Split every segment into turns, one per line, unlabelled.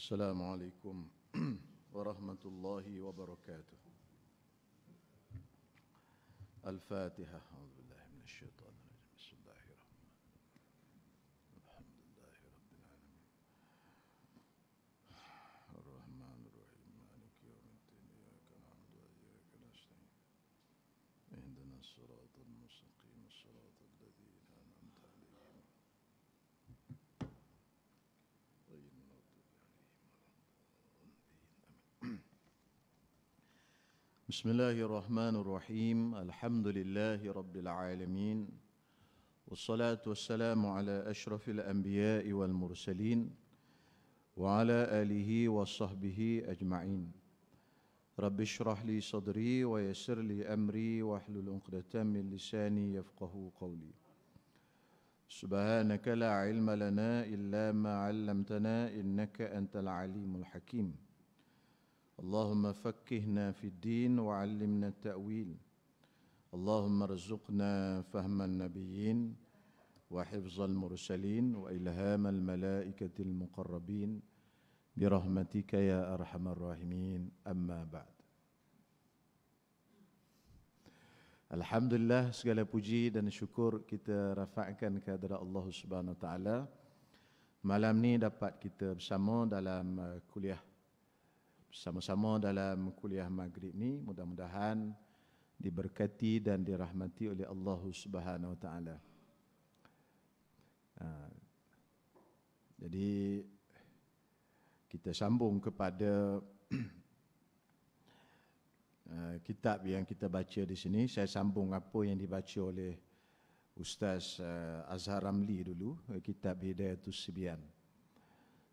Assalamualaikum warahmatullahi wabarakatuh. Al-Fatihah. A'udzubillahi minasyaitonir rajim. Bismillahirrahmanirrahim. Alhamdulillahi rabbil alamin. Ar-Rahmanir Rahim. Maliki yaumiddin. Iyyaka na'budu wa iyyaka nasta'in. Ihdinas siratal mustaqim. Siratal ladzina an'amta 'alaihim. Ghairil maghdubi 'alaihim waladdallin. Bismillahirrahmanirrahim. Alhamdulillahi rabbil alamin. Wassalatu wassalamu ala asyrafil anbiya'i wal mursalin wa ala alihi wa sahbihi ajma'in. Rabbi shrah li sadri wa yassir li amri wa hlul 'uqdatam min lisani yafqahu qawli. Subhanaka la ilma lana illa ma 'allamtana innaka antal alimul hakim. Allahumma faqqihna fid din wa 'allimna at-ta'wil. Allahumma rzuqna fahman nabiyyin wa hifzal mursalin wa ilhamal malaikatil muqarrabin birahmatika ya arhamar rahimin. Amma ba'd. Alhamdulillah, segala puji dan syukur kita rafa'kan kehadrat Allah Subhanahu wa taala. Malam ni dapat kita bersama dalam kuliah bersama-sama dalam kuliah maghrib ni. Mudah-mudahan diberkati dan dirahmati oleh Allah Subhanahu wa taala. Jadi kita sambung kepada kitab yang kita baca di sini. Saya sambung apa yang dibaca oleh Ustaz Azhar Ramli dulu, kitab Hidayatus Sibyan.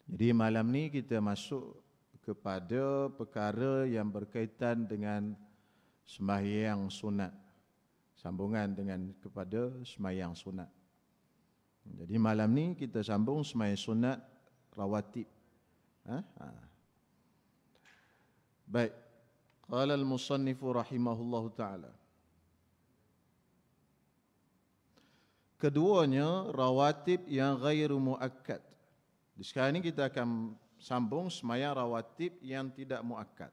Jadi malam ni kita masuk kepada perkara yang berkaitan dengan sembahyang sunat, sambungan dengan kepada sembahyang sunat. Jadi malam ni kita sambung sembahyang sunat rawatib. Baik. Qala al-musannif rahimahullahu taala. Keduanya rawatib yang ghairu muakkad. Di sekarang ini kita akan sambung sembahyang rawatib yang tidak muakkad.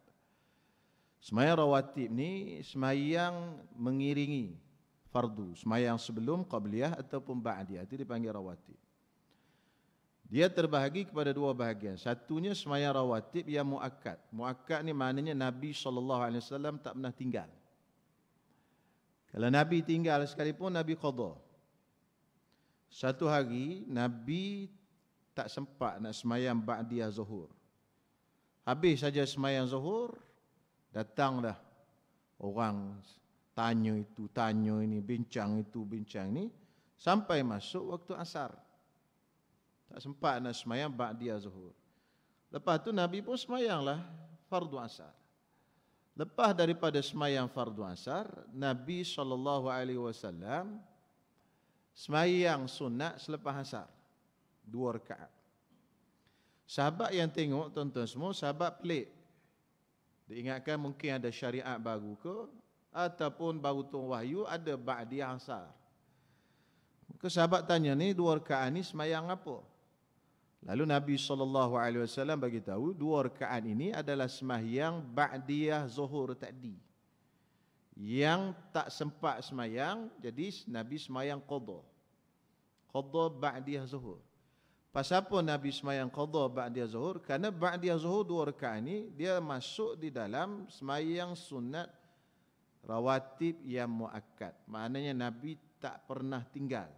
Sembahyang rawatib ni sembahyang mengiringi fardu, sembahyang sebelum qabliyah ataupun ba'diyah, itu dipanggil rawatib. Dia terbahagi kepada dua bahagian. Satunya sembahyang rawatib yang muakkad. Muakkad ni maknanya Nabi SAW tak pernah tinggal. Kalau Nabi tinggal sekalipun, Nabi qada. Satu hari Nabi tak sempat nak sembahyang ba'diyah zuhur. Habis saja sembahyang zuhur, datanglah orang tanya itu, tanya ini, bincang itu, bincang ini, sampai masuk waktu asar. Tak sempat nak sembahyang ba'diyah zuhur. Lepas tu Nabi pun sembahyanglah fardu asar. Lepas daripada sembahyang fardu asar, Nabi SAW sembahyang sunat selepas asar, 2 rakaat. Sahabat yang tengok, tuan-tuan semua, sahabat pelik. Diingatkan mungkin ada syariat baru ke, ataupun baru turun wahyu ada ba'diyah asar. Maka sahabat tanya, ni 2 rakaat ni sembahyang apa? Lalu Nabi SAW bagi tahu 2 rakaat ini adalah sembahyang ba'diyah zuhur tadi. Yang tak sempat sembahyang, jadi Nabi sembahyang qada. Qada ba'diyah zuhur. Pasal apa Nabi sembahyang qada ba'diyah zuhur? Kerana ba'diyah zuhur 2 rakaat ini dia masuk di dalam sembahyang sunat rawatib yang muakkad. Maknanya Nabi tak pernah tinggal.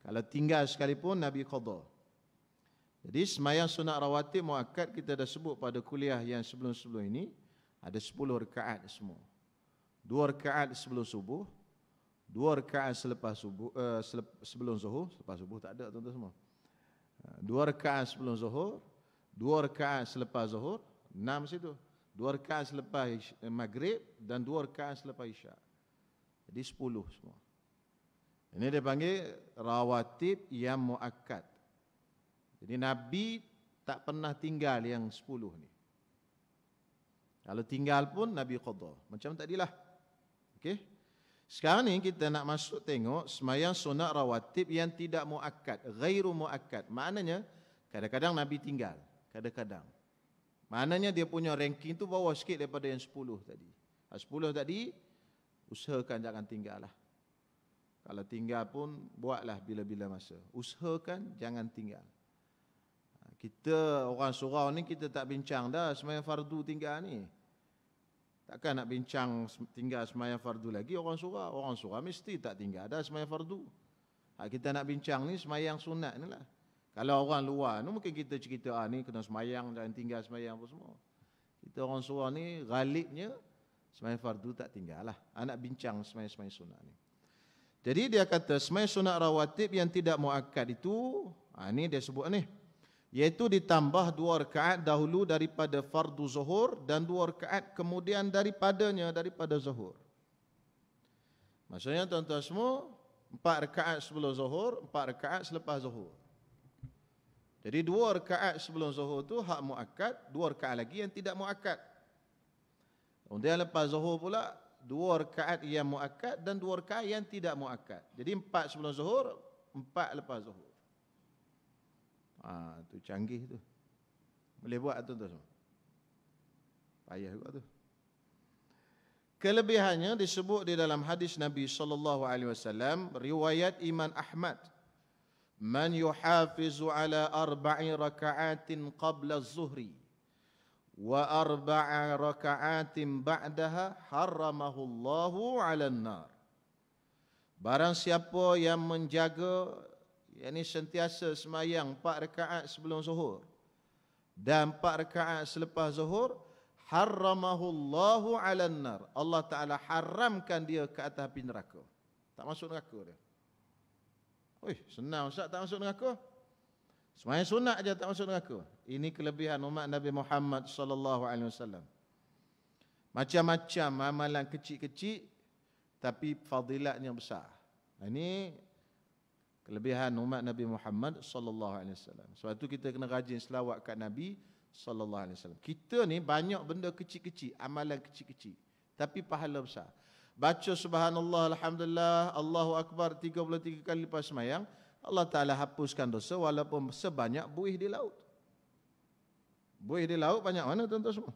Kalau tinggal sekalipun Nabi qada. Jadi sembahyang sunat rawatib muakkad kita dah sebut pada kuliah yang sebelum-sebelum ini, ada 10 rakaat semua. 2 rakaat sebelum subuh, 2 rakaat selepas subuh, sebelum zuhur, selepas subuh tak ada tuan-tuan semua. 2 rakaat sebelum zuhur, 2 rakaat selepas zuhur, 6 situ. 2 rakaat selepas maghrib dan 2 rakaat selepas isyak. Jadi 10 semua. Ini dia panggil rawatib yang muakkad. Jadi Nabi tak pernah tinggal yang 10 ni. Kalau tinggal pun Nabi qada. Macam tadilah. Okey. Sekarang ni kita nak masuk tengok sembahyang sunat rawatib yang tidak muakkad, ghairu muakkad. Maknanya kadang-kadang Nabi tinggal. kadang-kadang. Maknanya dia punya ranking tu bawah sikit daripada yang 10 tadi. 10 tadi, usahakan jangan tinggal lah. Kalau tinggal pun, buatlah bila-bila masa. Usahakan jangan tinggal. Kita orang surau ni, kita tak bincang dah sembahyang fardu tinggal ni. Takkan nak bincang tinggal sembahyang fardu lagi orang surau. Orang surau mesti tak tinggal dah sembahyang fardu. Kita nak bincang ni sembahyang sunat ni lah. Kalau orang luar ni mungkin kita cerita, ni kena sembahyang, jangan tinggal sembahyang apa semua. Kita orang surau ni, ghalibnya, sembahyang fardu tak tinggal lah. Nak bincang sembahyang sunat ni. Jadi dia kata, sembahyang sunat rawatib yang tidak muakkad itu, ni dia sebut ni, iaitu ditambah 2 rakaat dahulu daripada fardu zuhur dan 2 rakaat kemudian daripada zuhur. Maksudnya tuan-tuan semua, 4 rakaat sebelum zuhur, 4 rakaat selepas zuhur. Jadi 2 rakaat sebelum zuhur tu hak muakkad, 2 rakaat lagi yang tidak muakkad. Kemudian lepas zuhur pula 2 rakaat yang muakkad dan 2 rakaat yang tidak muakkad. Jadi 4 sebelum zuhur, 4 lepas zuhur. Tu canggih tu. Boleh buat tuan-tuan semua. Payah juga tu. Kelebihannya disebut di dalam hadis Nabi sallallahu alaihi wasallam, riwayat Imam Ahmad, man yuhafizu ala 4 raka'atin qabla az-zuhri wa 4 raka'atin ba'daha harramahu Allahu 'alan nar. Barang siapa yang menjaga, yakni sentiasa sembahyang 4 rakaat sebelum zuhur dan 4 rakaat selepas zuhur, harramahu Allahu 'alan nar. Allah Taala haramkan dia ke atas api neraka. Tak masuk neraka dia. Senang Ustaz tak masuk neraka. Sembahyang sunat aja tak masuk neraka. Ini kelebihan umat Nabi Muhammad sallallahu alaihi wasallam. Macam-macam amalan kecil-kecil tapi fadilatnya besar. Ini kelebihan umat Nabi Muhammad sallallahu alaihi wasallam. Sebab tu kita kena rajin selawat kat Nabi sallallahu alaihi wasallam. Kita ni banyak benda kecil-kecil, amalan kecil-kecil tapi pahala besar. Baca subhanallah, alhamdulillah, Allahu akbar 33 kali lepas sembahyang, Allah Taala hapuskan dosa walaupun sebanyak buih di laut. Buih di laut banyak mana tuan-tuan semua?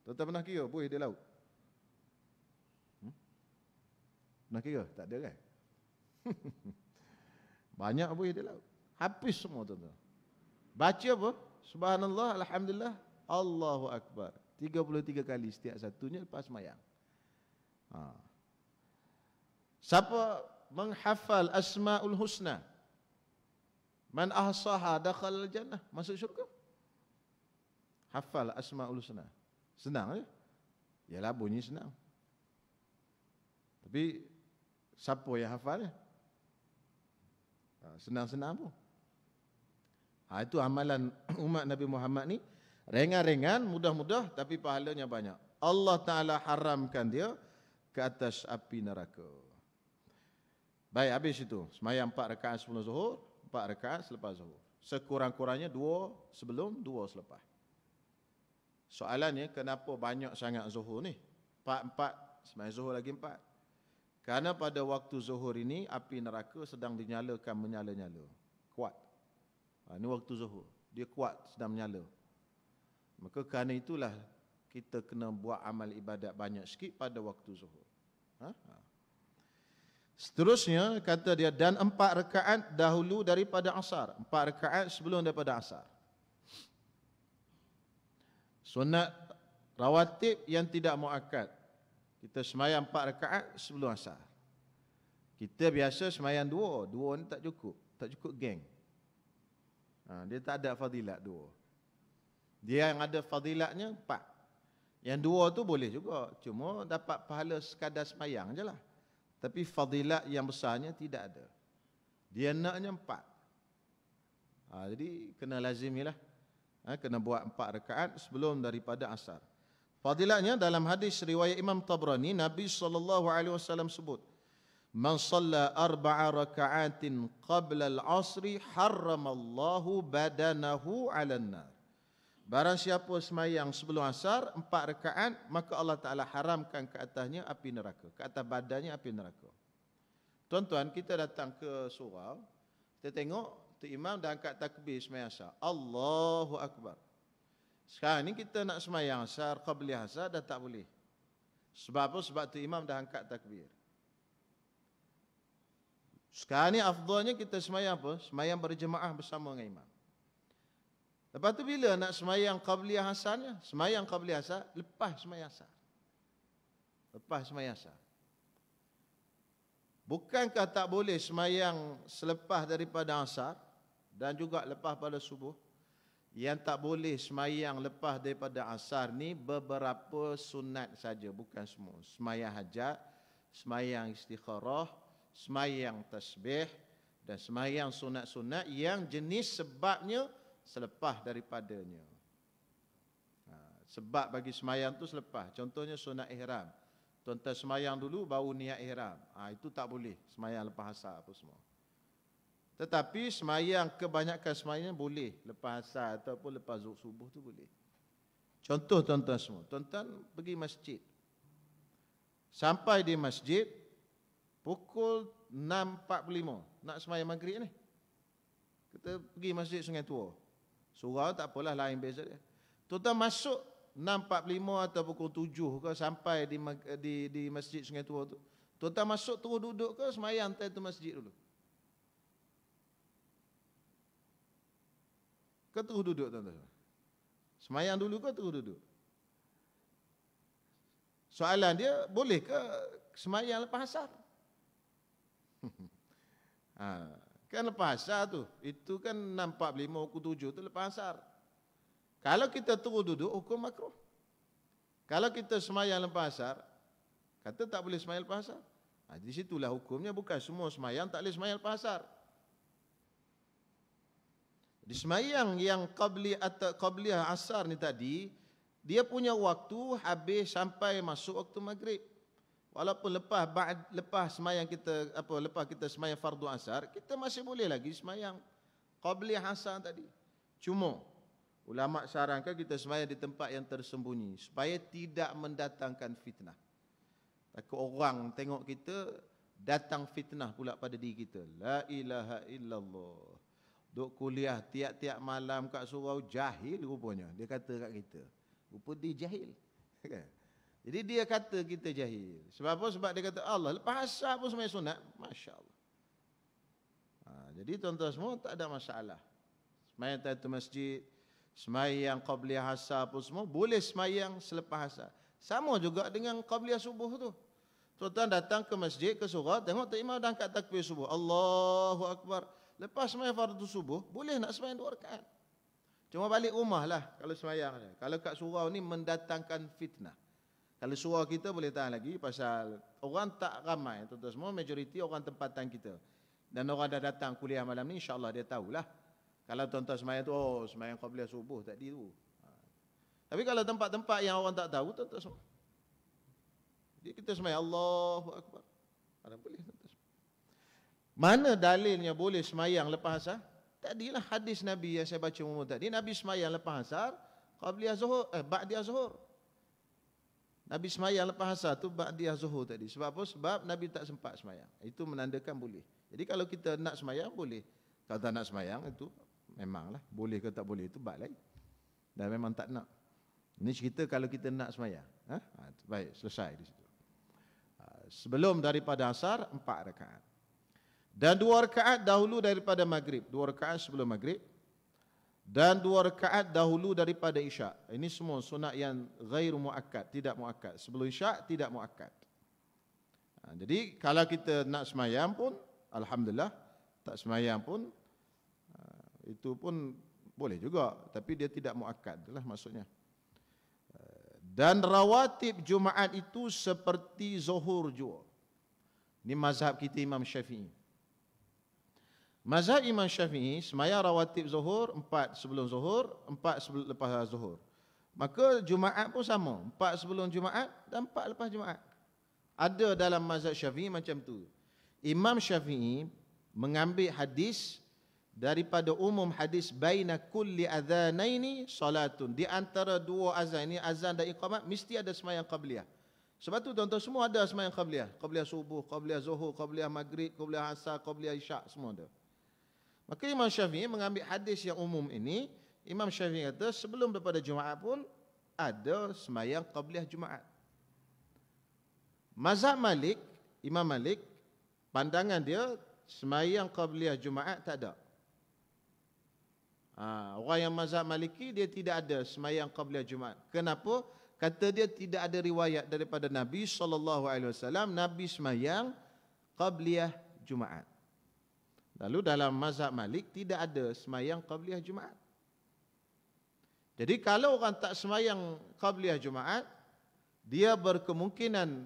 Tuan-tuan pernah kira buih di laut? Pernah kira? Tak ada kan? Banyak buih di laut. Habis semua tuan-tuan. Baca apa? Subhanallah, alhamdulillah, Allahu akbar 33 kali setiap satunya lepas sembahyang. Siapa menghafal Asmaul Husna, man ahsaha dakhala al-jannah, masuk syurga. Hafal Asmaul Husna. Senang je. Yalah bunyi senang. Tapi siapa yang hafal? Senang-senang pun. Itu amalan umat Nabi Muhammad ni. Ringan-ringan, mudah-mudah tapi pahalanya banyak. Allah Ta'ala haramkan dia ke atas api neraka. Baik, habis itu. Sembahyang 4 rakaat sebelum zuhur, 4 rakaat selepas zuhur. Sekurang-kurangnya 2 sebelum, 2 selepas. Soalannya, kenapa banyak sangat zuhur ni? 4, sembahyang zuhur lagi 4. Kerana pada waktu zuhur ini, api neraka sedang dinyalakan menyala-nyala. Kuat. Ini waktu zuhur. Dia kuat, sedang menyala. Maka kerana itulah kita kena buat amal ibadat banyak sikit pada waktu zuhur. Seterusnya kata dia, dan 4 rakaat dahulu daripada asar. 4 rakaat sebelum daripada asar. Sunat rawatib yang tidak muakkad. Kita sembahyang 4 rakaat sebelum asar. Kita biasa sembahyang 2. 2 ni tak cukup. Tak cukup geng. Dia tak ada fadilat 2. Dia yang ada fadilatnya 4. Yang 2 tu boleh juga. Cuma dapat pahala sekadar sembahyang je lah. Tapi fadilat yang besarnya tidak ada. Dia naknya 4. Jadi kena lazimilah. Kena buat 4 rakaat sebelum daripada asar. Fadilatnya dalam hadis riwayat Imam Tabrani, Nabi SAW sebut, man shalla 4 raka'atin qabla al-'asri harramallahu badanahu 'alan nar. Barang siapa sembahyang sebelum asar 4 rakaat, maka Allah Taala haramkan ke atasnya api neraka, ke atas badannya api neraka. Tuan-tuan, kita datang ke surau, kita tengok tu imam dah angkat takbir sembahyang asar. Allahu Akbar. Sekarang ni kita nak sembahyang asar, qabliyah asar dah tak boleh. Sebab apa? Sebab tu imam dah angkat takbir. Sekarang ni afdalnya kita sembahyang apa? Sembahyang berjemaah bersama dengan imam. Lepas tu bila nak sembahyang qabliyah asarnya? Sembahyang qabliyah asar lepas sembahyang asar. Lepas sembahyang asar. Bukankah tak boleh sembahyang selepas daripada asar dan juga lepas pada subuh? Yang tak boleh sembahyang lepas daripada asar ni beberapa sunat saja, bukan semua. Sembahyang hajat, sembahyang istikharah, sembahyang tasbih dan sembahyang sunat-sunat yang jenis sebabnya selepas daripadanya. Sebab bagi sembahyang tu selepas. Contohnya sunat ihram. Tuan-tuan sembahyang dulu baru niat ihram. Itu tak boleh sembahyang lepas asar apa semua. Tetapi sembahyang kebanyakan sembahyang boleh lepas asar ataupun lepas subuh tu boleh. Contoh tuan-tuan semua. Tuan-tuan pergi masjid. Sampai di masjid pukul 6.45 nak sembahyang maghrib ni. Kita pergi masjid Sungai Tua. Surau tak apalah, lain beza dia. Tuan-tuan masuk 6.45 atau pukul 7 ke sampai di masjid Sungai Tua tu. Tuan-tuan masuk terus duduk ke sembahyang time tu masjid dulu? Ke terus duduk tuan-tuan? Sembahyang dulu ke terus duduk? Soalan dia, boleh ke sembahyang lepas asar? Kan lepas asar tu. Itu kan 6.45 pukul 7 tu lepas asar. Kalau kita terus duduk, hukum makruh. Kalau kita sembahyang lepas asar, kata tak boleh sembahyang lepas asar. Di situlah hukumnya, bukan semua sembahyang tak boleh sembahyang lepas asar. Di sembahyang yang qabliyah asar ni tadi, dia punya waktu habis sampai masuk waktu maghrib. Walaupun lepas sembahyang kita lepas kita sembahyang fardu asar, kita masih boleh lagi sembahyang qabliyah asar tadi. Cuma ulama sarankan kita sembahyang di tempat yang tersembunyi supaya tidak mendatangkan fitnah. Takut orang tengok kita datang fitnah pula pada diri kita. La ilaha illallah. Duk kuliah tiap-tiap malam kat surau, jahil rupanya. Dia kata kat kita. Rupa dia jahil. Jadi dia kata kita jahil. Sebab apa? Sebab dia kata Allah lepas asar pun sembahyang sunat. Masya Allah. Jadi tuan-tuan semua tak ada masalah. Sembahyang tahiyatul masjid, sembahyang qabliyah asar pun semua boleh sembahyang selepas asar. Sama juga dengan qabliyah subuh tu. Tuan-tuan datang ke masjid, ke surau, tengok imam dah angkat takbir subuh. Allahu Akbar. Lepas sembahyang fardu subuh, boleh nak sembahyang 2 rakaat. Cuma balik rumah lah kalau sembahyang ni. Kalau kat surau ni mendatangkan fitnah. Kalau surau kita boleh tahan lagi pasal orang tak ramai. Tuan-tuan semua, majoriti orang tempatan kita. Dan orang dah datang kuliah malam ni, insyaAllah dia tahulah. Kalau tuan-tuan sembahyang tu, sembahyang qabliyah subuh tadi tu. Tapi kalau tempat-tempat yang orang tak tahu, tuan-tuan semua. Jadi kita sembahyang Allahu Akbar. Ada boleh tuan-tuan. Mana dalilnya boleh sembahyang lepas asar? Tadilah hadis Nabi yang saya baca umum tadi. Nabi sembahyang lepas asar, qabliyah zuhur, ba'diyah zuhur. Nabi sembahyang lepas asar tu ba'diyah zuhur tadi. Sebab apa? Sebab Nabi tak sempat sembahyang. Itu menandakan boleh. Jadi kalau kita nak sembahyang, boleh. Kalau tak nak sembahyang, itu memanglah. Boleh ke tak boleh, itu bab lain. Dan memang tak nak. Ini cerita kalau kita nak sembahyang. Baik, selesai di situ. Sebelum daripada asar, 4 rakaat. Dan 2 rakaat dahulu daripada maghrib. 2 rakaat sebelum maghrib. Dan 2 rakaat dahulu daripada isyak. Ini semua sunat yang ghairu muakkad, tidak muakkad. Sebelum isyak tidak muakkad. Jadi kalau kita nak sembahyang pun, alhamdulillah. Tak sembahyang pun, itu pun boleh juga. Tapi dia tidak muakkad lah maksudnya. Dan rawatib Jumaat itu seperti zuhur juga. Ini mazhab kita Imam Syafi'i. Mazhab Imam Syafi'i, sembahyang rawatib zuhur 4 sebelum zuhur, 4 sebelum lepas zuhur. Maka Jumaat pun sama, 4 sebelum Jumaat dan 4 lepas Jumaat. Ada dalam mazhab Syafi'i macam tu. Imam Syafi'i mengambil hadis daripada umum hadis baina kulli adzanaini salatun. Di antara 2 azan ini, azan dan iqamat, mesti ada sembahyang qabliyah. Sebab tu tuan-tuan semua ada sembahyang qabliyah. Qabliyah subuh, qabliyah zuhur, qabliyah maghrib, qabliyah asar, qabliyah isyak, semua ada. Maka Imam Syafi'i mengambil hadis yang umum ini. Imam Syafi'i kata sebelum daripada Jumaat pun ada semayang qabliyah Jumaat. Mazhab Malik, Imam Malik, pandangan dia semayang qabliyah Jumaat tak ada. Orang yang mazhab Maliki dia tidak ada semayang qabliyah Jumaat. Kenapa? Kata dia tidak ada riwayat daripada Nabi SAW, Nabi semayang qabliyah Jumaat. Lalu dalam mazhab Malik tidak ada semayang qabliyah Jumaat. Jadi kalau orang tak semayang qabliyah Jumaat, dia berkemungkinan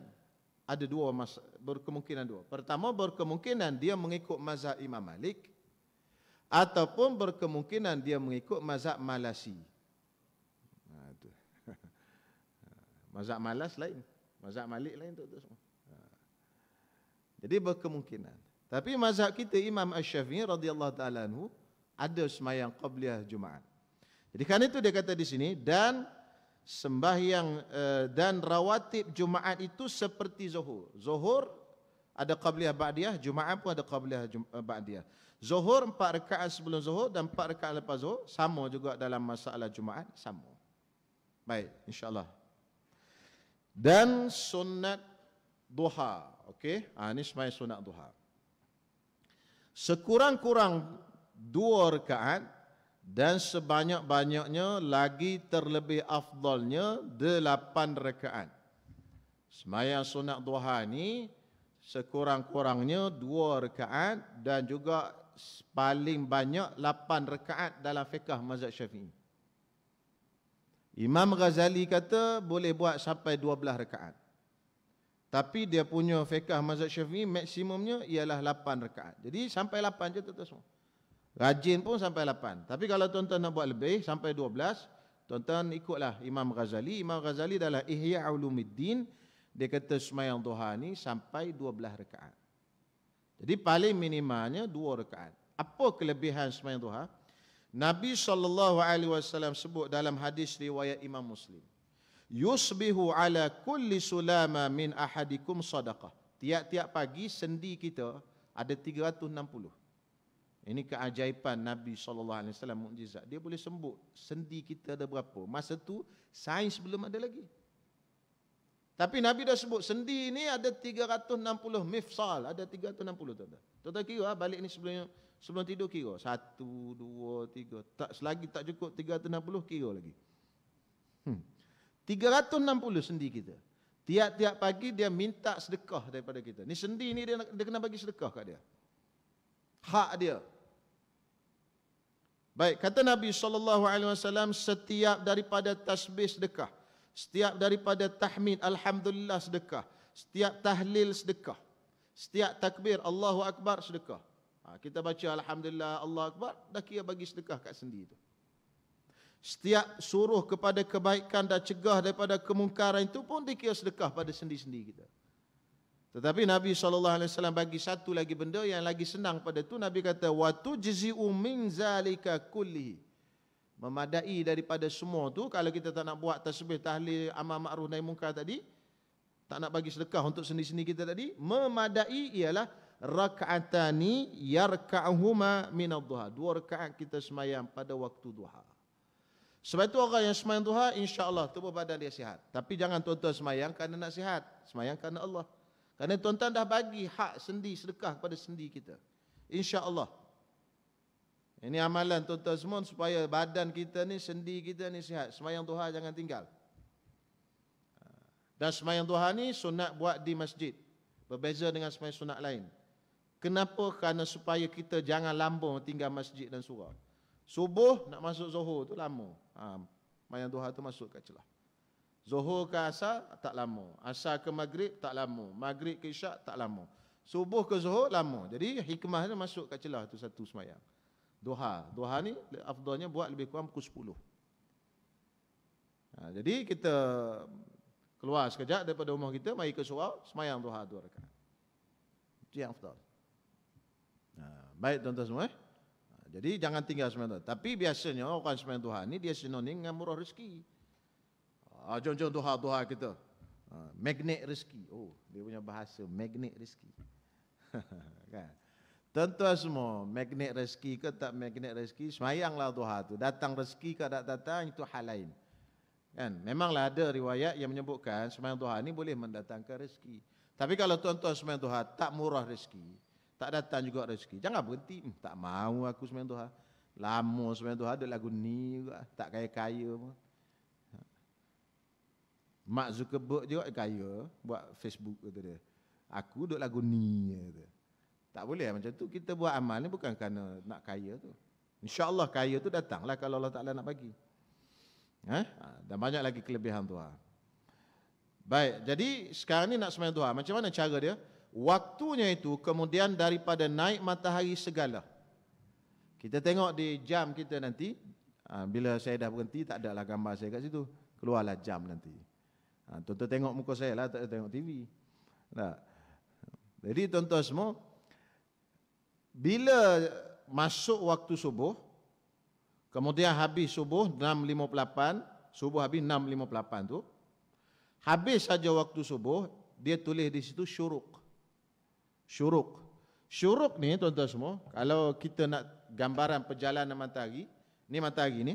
ada berkemungkinan dua. Pertama, berkemungkinan dia mengikut mazhab Imam Malik, ataupun berkemungkinan dia mengikut mazhab Malasi. Mazhab Malas lain, mazhab Malik lain tu semua. Jadi berkemungkinan. Tapi mazhab kita Imam Asy-Syafi'i radhiyallahu taala anhu ada semayang qabliyah Jumaat. Jadi kerana itu dia kata di sini, dan sembahyang dan rawatib Jumaat itu seperti Zuhur. Zuhur ada qabliyah ba'diyah, Jumaat pun ada qabliyah ba'diyah. Zuhur 4 rakaat sebelum Zuhur dan 4 rakaat lepas Zuhur, sama juga dalam masalah Jumaat, sama. Baik, insya-Allah. Dan sunat duha, okey? Ini sembahyang sunat duha. Sekurang-kurang 2 rakaat dan sebanyak-banyaknya lagi terlebih afdalnya 8 rakaat. Sembahyang sunat duha ni sekurang-kurangnya 2 rakaat dan juga paling banyak 8 rakaat dalam fiqh mazhab Syafi'i. Imam Ghazali kata boleh buat sampai 12 rakaat. Tapi dia punya fiqh mazhab Syafi'i maksimumnya ialah 8 rakaat. Jadi sampai 8 je tuan-tuan semua. Rajin pun sampai 8. Tapi kalau tuan-tuan nak buat lebih sampai 12, tuan-tuan ikutlah Imam Ghazali. Imam Ghazali dalam Ihya Ulumuddin dia kata sembahyang duha ni sampai 12 rakaat. Jadi paling minimalnya 2 rakaat. Apa kelebihan sembahyang duha? Nabi SAW sebut dalam hadis riwayat Imam Muslim. Yusbihu ala kulli sulama min ahadikum sadaqah. Tiap-tiap pagi sendi kita ada 360. Ini keajaiban Nabi SAW, mukjizat. Dia boleh sembuh sendi kita ada berapa. Masa tu sains belum ada lagi. Tapi Nabi dah sebut sendi ini ada 360 mifsal, ada 360 tuan-tuan. Tuan-tuan kira balik ni sebelum tidur kira 1 2 3. Tak selagi tak cukup 360 kira lagi. 360 sendi kita. Tiap-tiap pagi dia minta sedekah daripada kita. Ni sendi ni dia kena bagi sedekah kat dia. Hak dia. Baik, kata Nabi SAW, setiap daripada tasbih sedekah, setiap daripada tahmid alhamdulillah sedekah, setiap tahlil sedekah, setiap takbir Allahu Akbar sedekah. Kita baca alhamdulillah Allahu Akbar, dah kira bagi sedekah kat sendi itu. Setiap suruh kepada kebaikan dan cegah daripada kemungkaran itu pun dikira sedekah pada sendi-sendi kita. Tetapi Nabi SAW bagi satu lagi benda yang lagi senang pada itu. Nabi kata, wa tujzi'u min zalika kullihi. Memadai daripada semua tu. Kalau kita tak nak buat tasbih, tahlil, amar ma'ruf nahi munkar tadi, tak nak bagi sedekah untuk sendi-sendi kita tadi, memadai ialah raka'atani yarka'uhuma minadh-dhuha. 2 rakaat kita semayang pada waktu duha. Sebab itu orang yang semayang duha, insya-Allah tubuh badan dia sihat. Tapi jangan tuan-tuan semayang kerana nak sihat. Semayang kerana Allah. Kerana tuan-tuan dah bagi hak sendi sedekah kepada sendi kita. Insya-Allah. Ini amalan tuan-tuan semua supaya badan kita ni, sendi kita ni sihat. Semayang duha jangan tinggal. Dan semayang duha ni sunat buat di masjid. Berbeza dengan semayang sunat lain. Kenapa? Kerana supaya kita jangan lambung tinggal masjid dan surau. Subuh nak masuk zuhur tu lama. Semayang duha tu masuk kat celah. Zuhur ke asar tak lama. Asar ke maghrib tak lama. Maghrib ke isyak tak lama. Subuh ke zuhur lama. Jadi hikmahnya masuk kat celah tu satu semayang. Duha. Duha ni afdalnya buat lebih kurang pukul 10. Jadi kita keluar sekejap daripada rumah kita, mari ke surau, semayang duha 2 rakaat. Itu yang afdal. Baik tuan-tuan semua. Jadi jangan tinggal semayang duha. Tapi biasanya orang semayang duha ni dia sinonim dengan murah rezeki. Jom-jom duha kita. Magnet rezeki. Oh, dia punya bahasa magnet rezeki. Kan? Tuan-tuan semua, magnet rezeki ke tak magnet rezeki, semayanglah duha tu. Datang rezeki ke tak datang, itu hal lain. Kan? Memanglah ada riwayat yang menyebutkan semayang duha ni boleh mendatangkan rezeki. Tapi kalau tuan-tuan semayang duha tak murah rezeki, tak datang juga rezeki, jangan berhenti. Tak mau aku semayang duha. Lama semayang duha ada lagu ni juga, tak kaya-kaya pun. Mark Zuckerberg juga kaya buat Facebook kata dia. Aku duk lagu ni kata. Tak boleh macam tu. Kita buat amal ni bukan kerana nak kaya tu. InsyaAllah kaya tu datanglah kalau Allah Ta'ala nak bagi. Dan banyak lagi kelebihan duha. Baik, jadi sekarang ni nak sembahyang duha. Macam mana cara dia? Waktunya itu kemudian daripada naik matahari segala. Kita tengok di jam kita nanti. Bila saya dah berhenti, tak adalah gambar saya kat situ. Keluarlah jam nanti. Tuan-tuan tengok muka saya lah, tak tengok TV. Nah. Jadi tuan-tuan semua, bila masuk waktu subuh, kemudian habis subuh 6.58, subuh habis 6.58 tu, habis saja waktu subuh, dia tulis di situ syuruk. Syuruk. Syuruk ni tuan-tuan semua, kalau kita nak gambaran perjalanan matahari, ni matahari ni,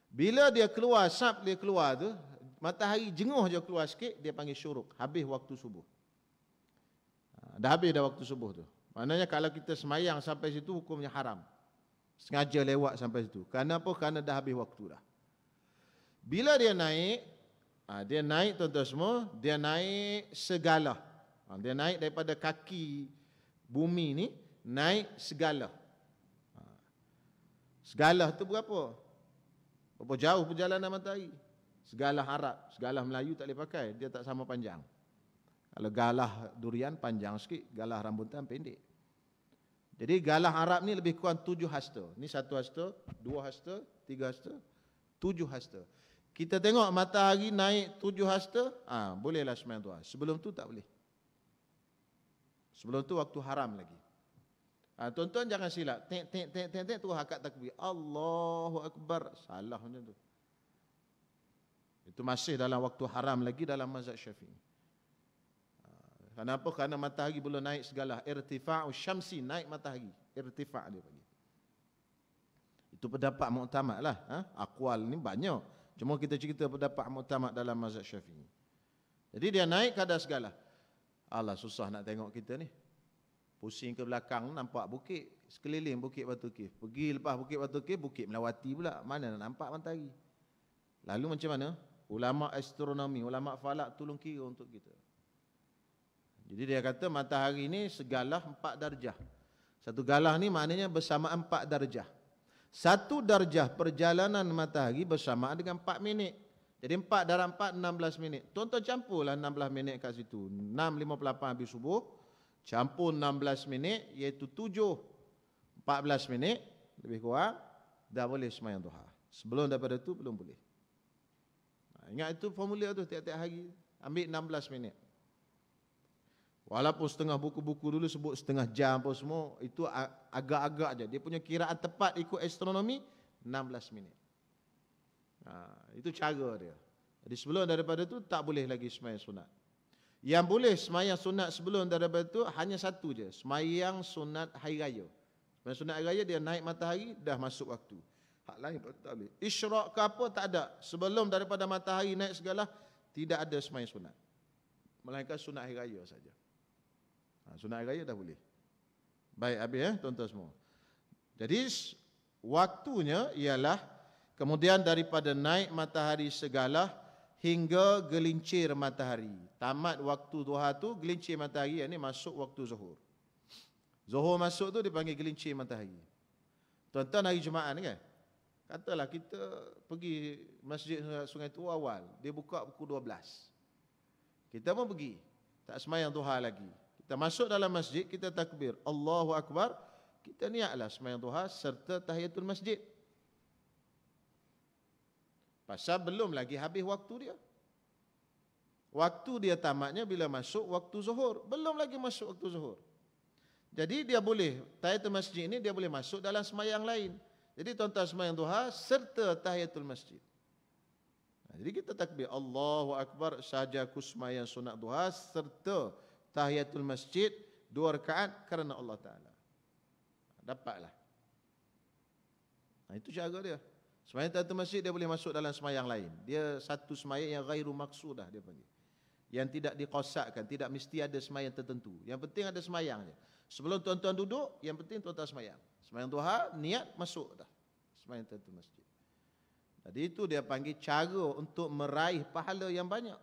bila dia keluar, sap dia keluar tu, matahari jenguh je keluar sikit, dia panggil syuruk, habis waktu subuh. Dah habis dah waktu subuh tu. Maknanya kalau kita semayang sampai situ hukumnya haram. Sengaja lewat sampai situ. Kerana apa? Kerana dah habis waktu dah. Bila dia naik tuan-tuan semua, dia naik segala. Dia naik daripada kaki bumi ni, naik segala. Segala tu berapa? Berapa jauh perjalanan matahari? Segala Arab, segala Melayu tak boleh pakai, dia tak sama panjang. Kalau galah durian panjang sikit, galah rambutan pendek. Jadi galah Arab ni lebih kurang 7 hasta. Ni 1 hasta, 2 hasta, 3 hasta, 7 hasta. Kita tengok matahari naik 7 hasta, bolehlah sembahyang duha. Sebelum tu tak boleh. Sebelum tu waktu haram lagi. Tuan-tuan jangan silap. Tek tu hakat takbir. Allahu Akbar. Salah macam tu. Itu masih dalam waktu haram lagi dalam mazhab Syafi'i. Kenapa? Kerana matahari belum naik segala. Irtifa'u syamsi, naik matahari. Irtifa' dia panggil. Itu pendapat muktamad lah. Aqwal ni banyak. Cuma kita cerita pendapat muktamad dalam mazhab Syafi'i. Jadi dia naik kadar segala. Allah, susah nak tengok kita ni. Pusing ke belakang, nampak bukit. Sekeliling bukit Batu Kif. Pergi lepas bukit Batu Kif, bukit Melawati pula. Mana nak nampak matahari? Lalu macam mana? Ulama astronomi, ulama falak tolong kira untuk kita. Jadi dia kata matahari ni segalah 4 darjah. Satu galah ni maknanya bersamaan 4 darjah. 1 darjah perjalanan matahari bersamaan dengan 4 minit. Jadi 4 darab 4, 16 minit. Tuan-tuan campurlah 16 minit kat situ. 6.58 habis subuh. Campur 16 minit iaitu 7.14 minit. Lebih kurang. Dah boleh sembahyang duha. Sebelum daripada tu belum boleh. Ingat itu formula tu tiap-tiap hari. Ambil 16 minit. Walaupun setengah buku-buku dulu sebut setengah jam apa semua, itu agak-agak je. Dia punya kiraan tepat ikut astronomi 16 minit. Itu cara dia. Jadi sebelum daripada itu tak boleh lagi sembahyang sunat. Yang boleh sembahyang sunat sebelum daripada itu hanya satu je, sembahyang sunat hari raya. Sembahyang sunat hari raya dia naik matahari dah masuk waktu. Hak lain tak boleh. Isyraq ke apa tak ada. Sebelum daripada matahari naik segala tidak ada sembahyang sunat. Melainkan sunat hari raya saja. Sunat hari raya dah boleh. Baik, habis tuan-tuan semua. Jadi waktunya ialah kemudian daripada naik matahari segala hingga gelincir matahari. Tamat waktu duha tu gelincir matahari, ini masuk waktu zuhur. Zuhur masuk tu dipanggil gelincir matahari. Tuan-tuan hari Jumaat ni kan? Katalah kita pergi masjid Sungai Tua awal, dia buka pukul 12. Kita pun pergi, tak sembahyang duha lagi. Kita masuk dalam masjid, kita takbir Allahu Akbar, kita niatlah sembahyang duha serta tahiyatul masjid. Pasal belum lagi habis waktu dia. Waktu dia tamatnya bila masuk waktu zuhur, belum lagi masuk waktu zuhur. Jadi dia boleh, tahiyatul masjid ini dia boleh masuk dalam sembahyang lain. Jadi tuan-tuan sembahyang duha serta tahiyatul masjid. Jadi kita takbir Allahu Akbar saja aku sembahyang sunat duha serta tahiyatul masjid 2 rakaat kerana Allah Ta'ala. dapatlah. Itu cara dia. Sembahyang tahiyatul masjid dia boleh masuk dalam sembahyang lain. Dia satu sembahyang yang ghairu maqsudah dia panggil. Yang tidak dikosakkan, tidak mesti ada sembahyang tertentu. Yang penting ada sembahyang je. Sebelum tuan-tuan duduk, yang penting tuan-tuan sembahyang. Sembahyang duha, niat masuk dah. Sembahyang tahiyatul masjid. Jadi itu dia panggil cara untuk meraih pahala yang banyak.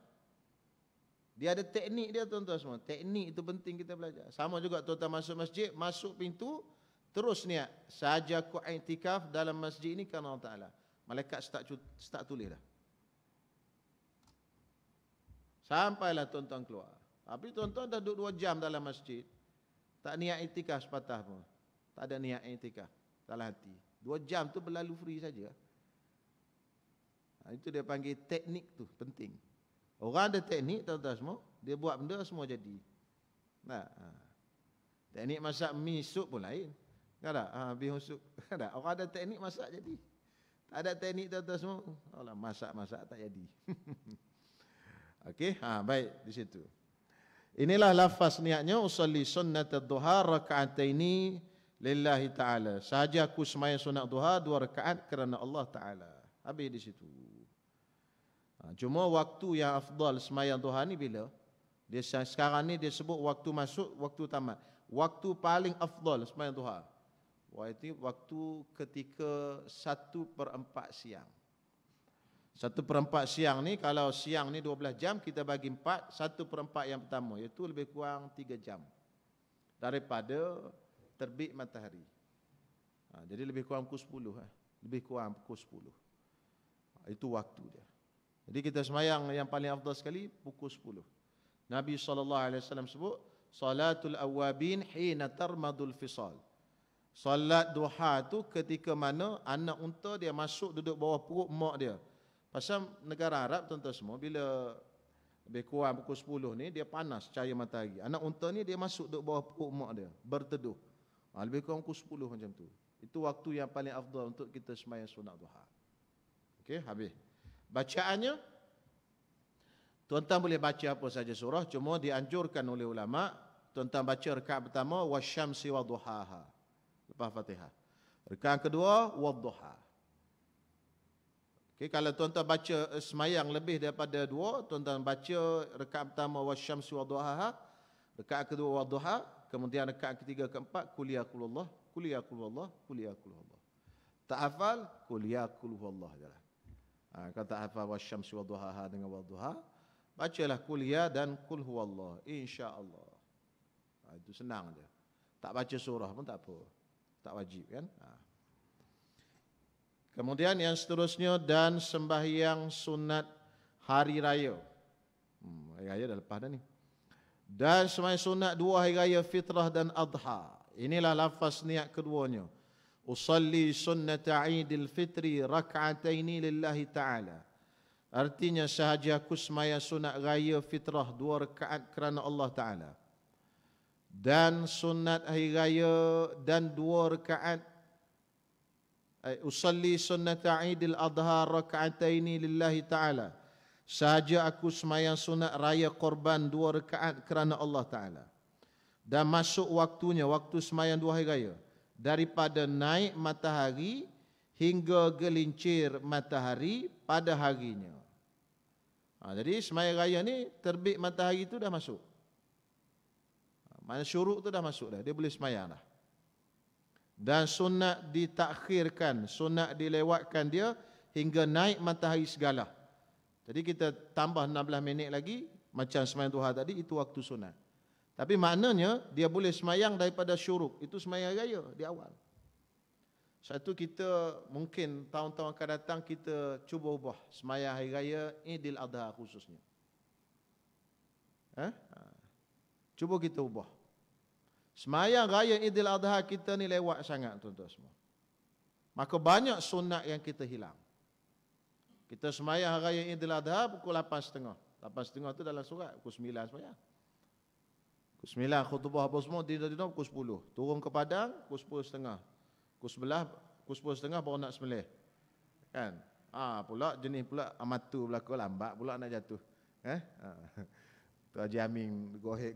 Dia ada teknik dia tuan-tuan semua. Teknik itu penting kita belajar. Sama juga tuan-tuan masuk masjid, masuk pintu, terus niat. Sahaja aku i'tikaf dalam masjid ini kerana Allah Ta'ala. Malaikat start tulis dah. Sampailah tuan-tuan keluar. Tapi tuan-tuan dah duduk 2 jam dalam masjid. Tak niat i'tikaf sepatah pun. Tak ada niat i'tikaf dalam hati. 2 jam tu berlalu free saja. Itu dia panggil teknik tu, penting. Orang ada teknik tuan-tuan semua, dia buat benda semua jadi. Teknik masak mi sup pun lain. Kan tak? Bihun sup. Kan tak? Orang ada teknik masak jadi. Tak ada teknik tuan-tuan semua, Allah masak-masak tak jadi. Okey, baik di situ. Inilah lafaz niatnya usolli sunnatud duha raka'ataini lillahi ta'ala. Sahaja aku sembahyang sunat duha 2 rakaat kerana Allah Ta'ala. Habis di situ. Cuma waktu yang afdal sembahyang duha ni bila? Dia sekarang ni dia sebut waktu masuk, waktu tamat. Waktu paling afdal sembahyang duha. Waktu ketika 1/4 siang. 1/4 siang ni, kalau siang ni 12 jam, kita bagi 4, 1/4 yang pertama, iaitu lebih kurang 3 jam. Daripada terbit matahari. Jadi lebih kurang pukul 10. Lebih kurang pukul 10. Itu waktu dia. Jadi kita sembahyang yang paling afdal sekali, pukul 10. Nabi SAW sebut, Salatul awabin hina tarmadul fisal. Salat duha tu ketika mana anak unta dia masuk duduk bawah perut mak dia. Pasal negara Arab tuan-tuan semua, bila lebih kurang pukul 10 ni, dia panas cahaya matahari. Anak unta ni dia masuk duduk bawah perut mak dia, berteduh. Lebih kurang pukul 10 macam tu. Itu waktu yang paling afdal untuk kita sembahyang sunat duha. Okey, habis. Bacaannya, tuan-tuan boleh baca apa saja surah, cuma dianjurkan oleh ulama, tuan-tuan baca rakaat pertama, wasyamsi wa duhaha. Lepas Fatihah. Rakaat kedua, wadduha. Okay, kalau tuan-tuan baca semayang lebih daripada 2, tuan-tuan baca rakaat pertama wasyamsi wa duhaha, rakaat kedua wadduha, kemudian rakaat ketiga keempat qul ya qulullah, qul ya qulullah, qul ya qulullah. Tak hafal qul ya qulullah jelah. Kalau tak hafal wasyamsi wa duhaha dengan wadduha, bacalah qul ya dan qul huwallah, insya-Allah. Itu senang dia. Tak baca surah pun tak apa. Tak wajib kan? Kemudian yang seterusnya, dan sembahyang sunat hari raya. Hari raya dah lepas dah ni. Dan sembahyang sunat 2 hari raya fitrah dan adha. Inilah lafaz niat keduanya. Usalli sunnata Idul Fitri rak'ataini lillahi ta'ala. Artinya sahaja aku sembahyang sunat raya fitrah 2 rakaat kerana Allah Ta'ala. Dan sunat hari raya dan 2 rakaat usalli sunnata Idul Adha rak'ataini lillahi ta'ala. Sahaja aku sembahyang sunat raya korban 2 rakaat kerana Allah Ta'ala. Dan masuk waktunya, waktu sembahyang 2 hari raya, daripada naik matahari hingga gelincir matahari pada harinya. Jadi sembahyang raya ni terbit matahari tu dah masuk. Mana syuruk tu dah masuk dah, dia boleh sembahyang dah. Dan sunat ditakhirkan, sunat dilewatkan dia hingga naik matahari segala. Jadi kita tambah 16 minit lagi, macam sembahyang duha tadi, itu waktu sunat. Tapi maknanya dia boleh sembahyang daripada syuruk, itu sembahyang raya di awal. Satu kita mungkin tahun-tahun akan datang kita cuba ubah sembahyang hari raya Idul Adha khususnya. Cuba kita ubah. Sembahyang raya Idul Adha kita ni lewat sangat tuan-tuan semua. Maka banyak sunat yang kita hilang. Kita sembahyang raya Idul Adha pukul 8.30. 8.30 tu dalam surat, pukul 9 sembahyang. Pukul 9 khutbah apa semua, dinner pukul 10. Turun ke padang pukul 10.30. Pukul 10.30 baru nak sembelih. Kan? Pula jenis pula amatu berlaku lambat pula nak jatuh. Tu Haji Amin gohek.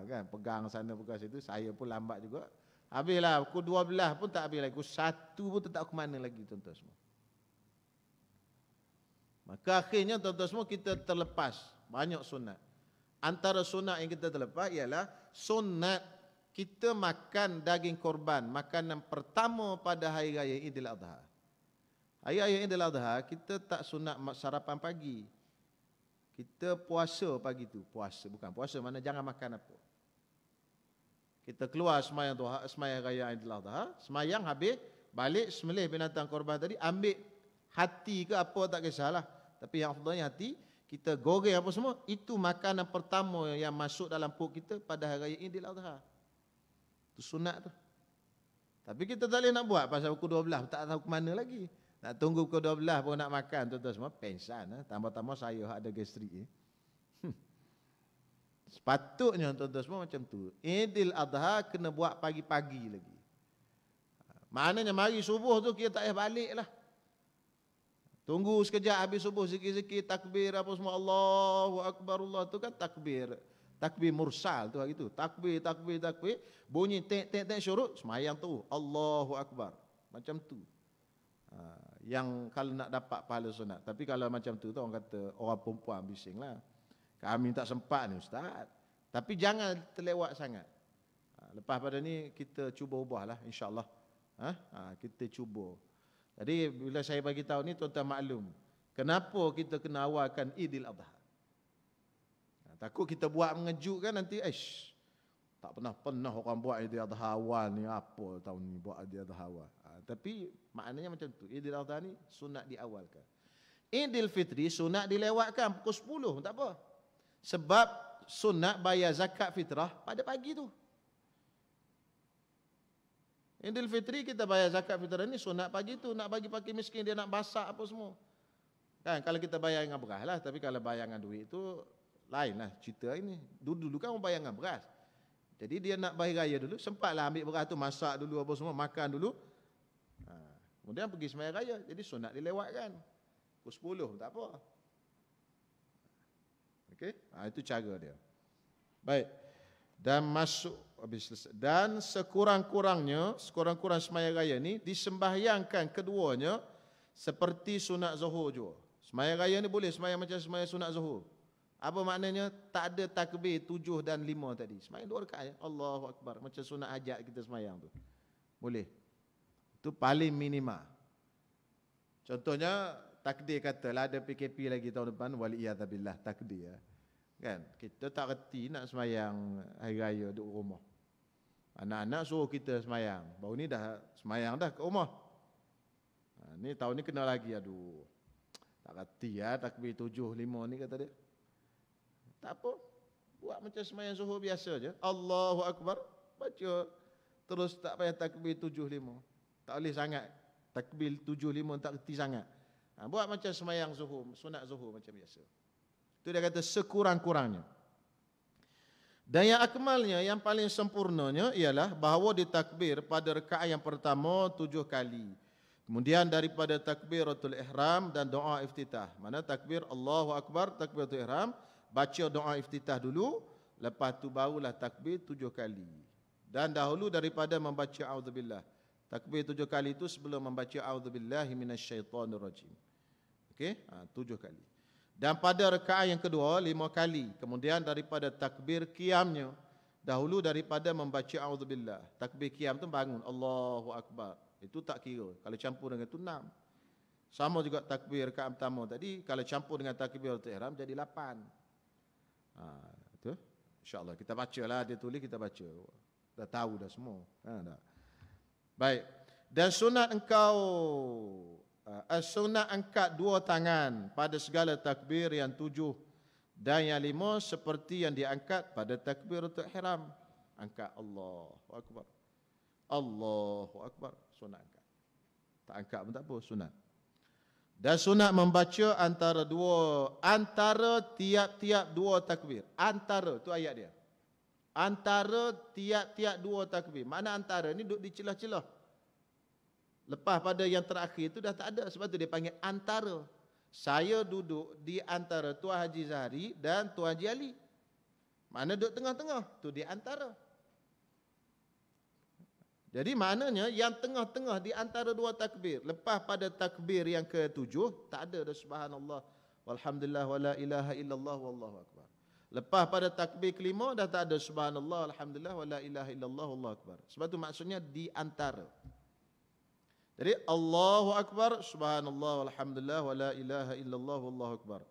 Kan, pegang sana pegang situ, saya pun lambat juga. Habislah pukul 12 pun tak habis lagi. Pukul 1 pun tak ke mana lagi tuan-tuan semua. Maka akhirnya tuan-tuan semua kita terlepas banyak sunat. Antara sunat yang kita terlepas ialah sunat kita makan daging korban, makanan pertama pada hari raya Idul Adha. Hari raya Idul Adha kita tak sunat sarapan pagi. Kita puasa pagi tu. Puasa bukan puasa mana jangan makan apa. Kita keluar semayang duha, semayang raya Idul Adha, semayang habis, balik sembelih binatang korban tadi, ambil hati ke apa tak kisahlah. Tapi yang afdalnya hati, kita goreng apa semua, itu makanan pertama yang masuk dalam perut kita pada hari raya Idul Adha. Itu sunat tu. Tapi kita tak boleh nak buat pasal pukul 12, tak tahu ke mana lagi. Nak tunggu pukul 12 pun nak makan, tuan-tuan semua pensan. Tambah-tambah saya ada gastrik. Sepatutnya tuan-tuan semua macam tu. Idul Adha kena buat pagi-pagi lagi. Maknanya mari subuh tu kita tak payah balik lah. Tunggu sekejap habis subuh sikit-sikit takbir apa semua Allahu Akbar Allah tu kan takbir. Takbir mursal tu hari tu. Takbir. Bunyi tek syuruk semayang tu. Allahu Akbar. Macam tu. Yang kalau nak dapat pahala sunat. Tapi kalau macam tu orang kata orang perempuan bising lah. Kami tak sempat ni Ustaz. Tapi jangan terlewat sangat. Lepas pada ni kita cuba ubahlah insya-Allah. Kita cuba. Jadi bila saya bagi tahu ni tuan-tuan maklum. Kenapa kita kena awalkan Idul Adha? Takut kita buat mengejutkan nanti tak pernah orang buat Idul Adha awal ni apa tahun ni buat Idul Adha awal. Tapi maknanya macam tu. Idul Adha ni sunat diawalkan. Idul Fitri sunat dilewatkan pukul 10 tak apa. Sebab sunat bayar zakat fitrah pada pagi tu. Idul Fitri kita bayar zakat fitrah ni sunat pagi tu. Nak bagi fakir miskin dia nak masak apa semua. Kan kalau kita bayar dengan beras lah. Tapi kalau bayar dengan duit tu lain lah cerita ini. Dulu kan orang bayar dengan beras. Jadi dia nak bayar raya dulu. Sempatlah ambil beras tu masak dulu apa semua. Makan dulu. Kemudian pergi sembahyang raya. Jadi sunat dilewatkan. Pukul 10 tak apa. Okey, itu cara dia. Baik. Dan sekurang-kurang sembahyang raya ni disembahyangkan keduanya seperti sunat zuhur juga. Sembahyang raya ni boleh sembahyang macam sembahyang sunat zuhur. Apa maknanya? Tak ada takbir 7 dan 5 tadi. Sembahyang 2 rakaat ya. Allahu Akbar macam sunat hajat kita sembahyang tu. Boleh. Itu paling minima. Contohnya takdir katalah ada PKP lagi tahun depan waliyadzabillah takdir ya. Kan kita tak reti nak semayang hari raya duduk rumah. Anak-anak suruh kita semayang. Baru ni dah semayang dah kat rumah. Ni tahun ni kena lagi aduh. Tak reti ya takbir 7-5 ni kata dia. Tak apa. Buat macam semayang zuhur biasa je. Allahu Akbar baca terus tak payah takbir 7-5. Tak boleh sangat. Takbir 7-5 tak reti sangat. Buat macam semayang zuhur, sunat zuhur macam biasa. Itu dia kata sekurang-kurangnya. Dan yang akmalnya, yang paling sempurnanya ialah bahawa ditakbir pada rakaat yang pertama 7 kali. Kemudian daripada takbiratul ihram dan doa iftitah. Mana takbir Allahu Akbar, takbiratul ihram, baca doa iftitah dulu, lepas tu barulah takbir 7 kali. Dan dahulu daripada membaca auzubillah. Takbir 7 kali itu sebelum membaca auzubillahi minasyaitonirrajim. Okey, 7 kali. Dan pada rakaat yang kedua 5 kali. Kemudian daripada takbir qiyamnya, dahulu daripada membaca auzubillah. Takbir qiyam tu bangun Allahu Akbar. Itu tak kira. Kalau campur dengan itu 6. Sama juga takbir rakaat pertama tadi, kalau campur dengan takbiratul ihram jadi 8. Itu insya-Allah kita bacalah, dia tulis kita baca. Dah tahu dah semua. Dah. Baik. Dan sunat sunat angkat 2 tangan pada segala takbir yang 7 dan yang 5 seperti yang diangkat pada takbiratul ihram. Angkat Allahu Akbar. Allahu Akbar. Sunat angkat. Tak angkat pun tak apa, sunat. Dan sunat membaca antara tiap-tiap 2 takbir. Antara tu ayat dia. Antara tiap-tiap 2 takbir. Mana antara ni duduk di celah-celah. Lepas pada yang terakhir itu dah tak ada. Sebab tu dia panggil antara. Saya duduk di antara Tuan Haji Zahari dan Tuan Haji Ali. Mana duduk tengah-tengah? Tu di antara. Jadi maknanya yang tengah-tengah di antara dua takbir. Lepas pada takbir yang ke-7, tak ada dah subhanallah, walhamdulillah, wala ilaha illallah, wallahu akbar. Lepas pada takbir ke-5, dah tak ada subhanallah, alhamdulillah, wala ilaha illallah, wallahu akbar. Sebab tu maksudnya di antara. Jadi Allahu akbar, subhanallah, walhamdulillah, wala ilaha illallah, wallahu akbar.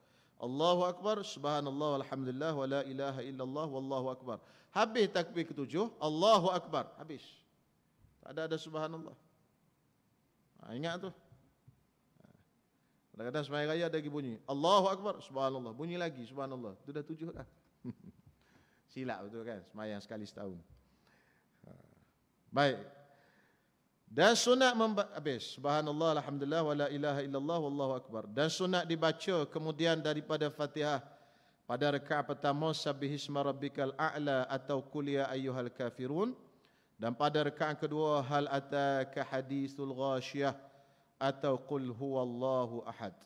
Allahu akbar, subhanallah, walhamdulillah, wala ilaha illallah, wallahu akbar. Habis takbir ke-7, Allahu akbar, habis. Tak ada subhanallah. Ingat tu. Kadang-kadang sembahyang raya ada lagi bunyi Allahu akbar, subhanallah, bunyi lagi subhanallah. Itu dah 7 dah. Silap betul kan, sembahyang sekali setahun. Baik. Dan sunat habis subhanallah, alhamdulillah, wala ilaha illallah, wallahu akbar. Dan sunat dibaca kemudian daripada Fatihah pada rakaat pertama sabbihisma rabbikal a'la atau qul ya ayyuhal kafirun, dan pada rakaat kedua hal ataka hadithul ghasyiyah atau qul huwallahu ahad.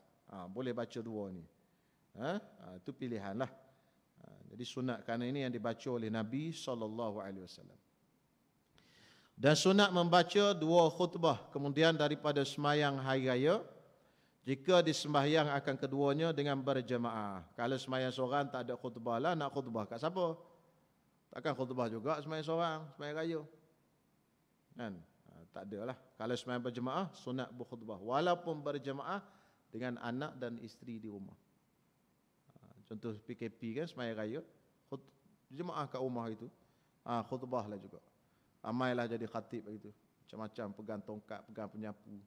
Boleh baca dua ni. Itu pilihanlah. Jadi sunat kerana ini yang dibaca oleh Nabi SAW. Dan sunat membaca dua khutbah kemudian daripada sembahyang hari raya jika disembahyang akan keduanya dengan berjemaah. Kalau sembahyang seorang tak ada khutbah lah, nak khutbah kat siapa? Takkan khutbah juga sembahyang seorang, sembahyang raya. Kan? Tak ada lah. Kalau sembahyang berjemaah, sunat berkhutbah. Walaupun berjemaah dengan anak dan isteri di rumah. Contoh PKP kan, sembahyang raya, jemaah kat rumah itu, khutbah lah juga. Ramailah jadi khatib begitu. Macam-macam, pegang tongkat, pegang penyapu.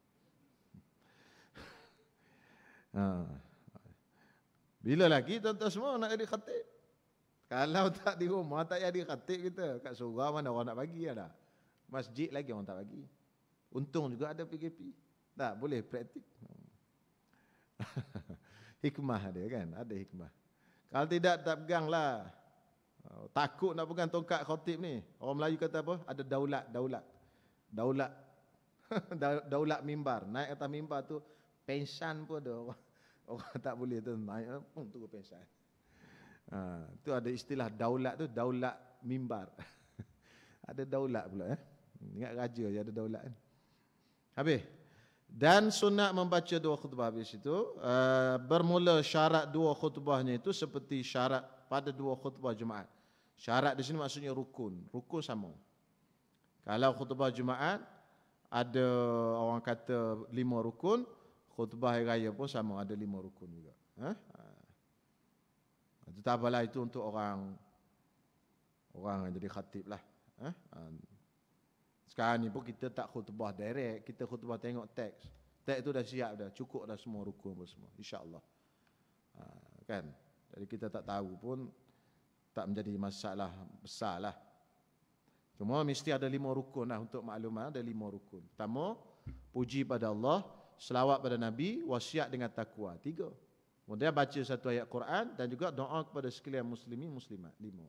Bila lagi tuan-tuan semua nak jadi khatib? Kalau tak di rumah, tak jadi khatib kita. Kat surau mana orang nak bagi ada. Masjid lagi orang tak bagi. Untung juga ada PKP. Tak, boleh praktik. Hikmah ada kan? Ada hikmah. Kalau tidak, tak pegang lah. Takut nak pegang tongkat khatib ni. Orang Melayu kata apa? Ada daulat. Daulat mimbar. Naik atas mimbar tu, pensan pun ada. Orang tak boleh tu naik pun tu pensan. Tu ada istilah daulat tu, daulat mimbar. Ada daulat pula. Ingat raja je ada daulat kan. Habis. Dan sunat membaca dua khutbah habis itu. Bermula syarat dua khutbahnya itu seperti syarat pada dua khutbah Jumaat. Syarat di sini maksudnya rukun. Rukun sama. Kalau khutbah Jumaat ada orang kata 5 rukun, khutbah hari raya pun sama, ada 5 rukun juga. Tetapalah itu untuk orang yang jadi khatib lah. Sekarang ni pun kita tak khutbah direct, kita khutbah tengok teks. Teks tu dah siap dah, cukup dah semua rukun pun semua, insya-Allah. Kan? Jadi kita tak tahu pun tak menjadi masalah besar lah. Cuma mesti ada 5 rukun lah untuk maklumat, ada 5 rukun. Pertama, puji pada Allah, selawat pada Nabi, wasiat dengan takwa. 3. Kemudian baca satu ayat Quran dan juga doa kepada sekalian muslimin muslimat. 5.